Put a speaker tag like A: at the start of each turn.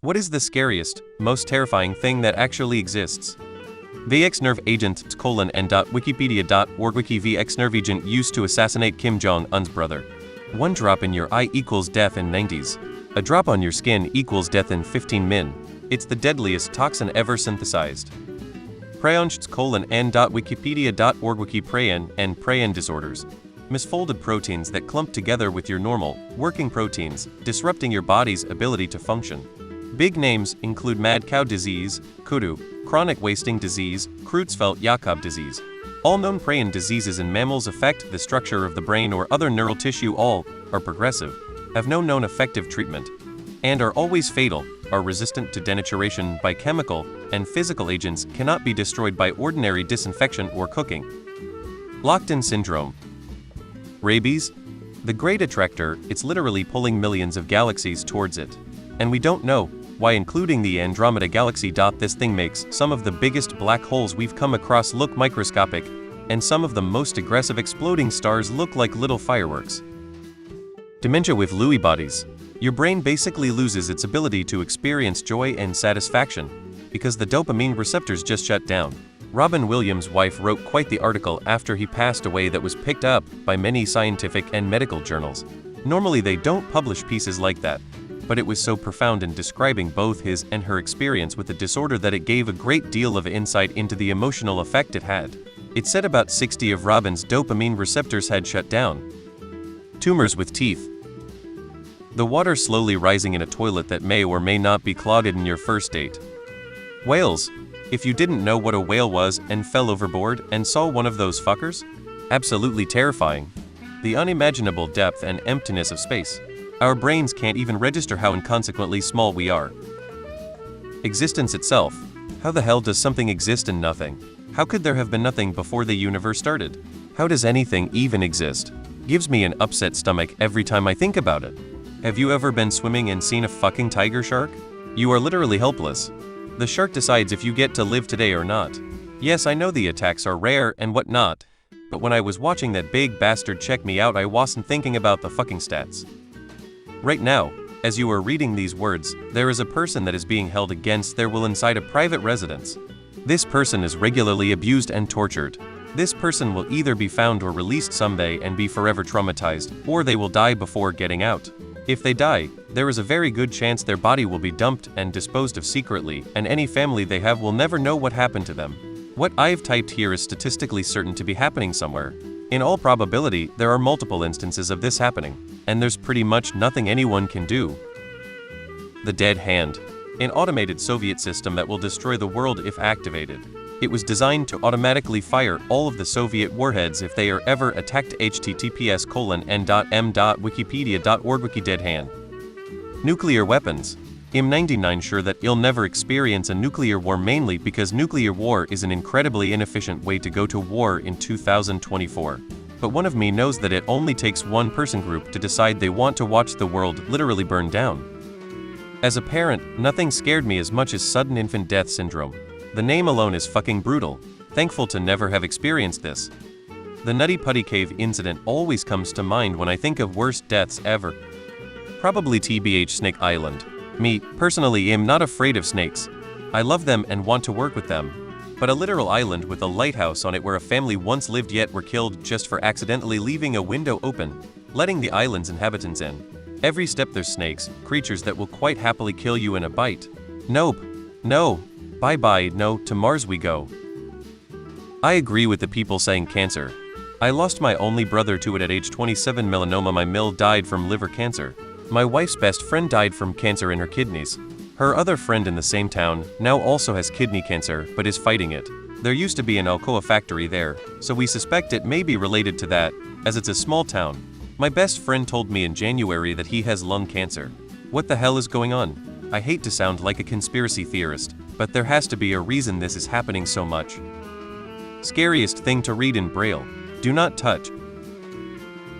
A: What is the scariest, most terrifying thing that actually exists? VX nerve agent Wikipedia.org Wiki VX nerve agent used to assassinate Kim Jong-un's brother. One drop in your eye equals death in 90s. A drop on your skin equals death in 15 min. It's the deadliest toxin ever synthesized. Wikipedia.org Wiki Prayen and Prayen disorders. Misfolded proteins that clump together with your normal, working proteins, disrupting your body's ability to function. Big names include mad cow disease, kudu, chronic wasting disease, Creutzfeldt-Jakob disease. All known Prayen diseases in mammals affect the structure of the brain or other neural tissue. All are progressive, have no known effective treatment, and are always fatal, are resistant to denaturation by chemical and physical agents, cannot be destroyed by ordinary disinfection or cooking. Locked-in syndrome. Rabies? The great attractor, it's literally pulling millions of galaxies towards it. And we don't know why, including the Andromeda Galaxy. This thing makes some of the biggest black holes we've come across look microscopic, and some of the most aggressive exploding stars look like little fireworks. Dementia with Lewy bodies. Your brain basically loses its ability to experience joy and satisfaction because the dopamine receptors just shut down. Robin Williams' wife wrote quite the article after he passed away that was picked up by many scientific and medical journals. Normally they don't publish pieces like that, but it was so profound in describing both his and her experience with the disorder that it gave a great deal of insight into the emotional effect it had. It said about 60 of Robin's dopamine receptors had shut down. Tumors with teeth. The water slowly rising in a toilet that may or may not be clogged in your first date. Whales. If you didn't know what a whale was and fell overboard and saw one of those fuckers? Absolutely terrifying. The unimaginable depth and emptiness of space. Our brains can't even register how inconsequently small we are. Existence itself. How the hell does something exist in nothing? How could there have been nothing before the universe started? How does anything even exist? Gives me an upset stomach every time I think about it. Have you ever been swimming and seen a fucking tiger shark? You are literally helpless. The shark decides if you get to live today or not. Yes, I know the attacks are rare and whatnot, but when I was watching that big bastard check me out, I wasn't thinking about the fucking stats. Right now, as you are reading these words, there is a person that is being held against their will inside a private residence. This person is regularly abused and tortured. This person will either be found or released someday and be forever traumatized, or they will die before getting out. If they die, there is a very good chance their body will be dumped and disposed of secretly, and any family they have will never know what happened to them. What I've typed here is statistically certain to be happening somewhere. In all probability, there are multiple instances of this happening, and there's pretty much nothing anyone can do. The Dead Hand. An automated Soviet system that will destroy the world if activated. It was designed to automatically fire all of the Soviet warheads if they are ever attacked. https://n.m.wikipedia.org Wiki Dead Hand. Nuclear weapons. I'm 99 sure that you'll never experience a nuclear war, mainly because nuclear war is an incredibly inefficient way to go to war in 2024. But one of me knows that it only takes one person group to decide they want to watch the world literally burn down. As a parent, nothing scared me as much as sudden infant death syndrome. The name alone is fucking brutal. Thankful to never have experienced this. The Nutty Putty Cave incident always comes to mind when I think of worst deaths ever. Probably TBH Snake Island. Me, personally, am not afraid of snakes. I love them and want to work with them. But a literal island with a lighthouse on it where a family once lived yet were killed just for accidentally leaving a window open, letting the island's inhabitants in. Every step there's snakes, creatures that will quite happily kill you in a bite. Nope. No. Bye-bye, no, to Mars we go. I agree with the people saying cancer. I lost my only brother to it at age 27. Melanoma. My mill died from liver cancer. My wife's best friend died from cancer in her kidneys. Her other friend in the same town now also has kidney cancer, but is fighting it. There used to be an Alcoa factory there, so we suspect it may be related to that, as it's a small town. My best friend told me in January that he has lung cancer. What the hell is going on? I hate to sound like a conspiracy theorist, but there has to be a reason this is happening so much. Scariest thing to read in Braille. Do not touch.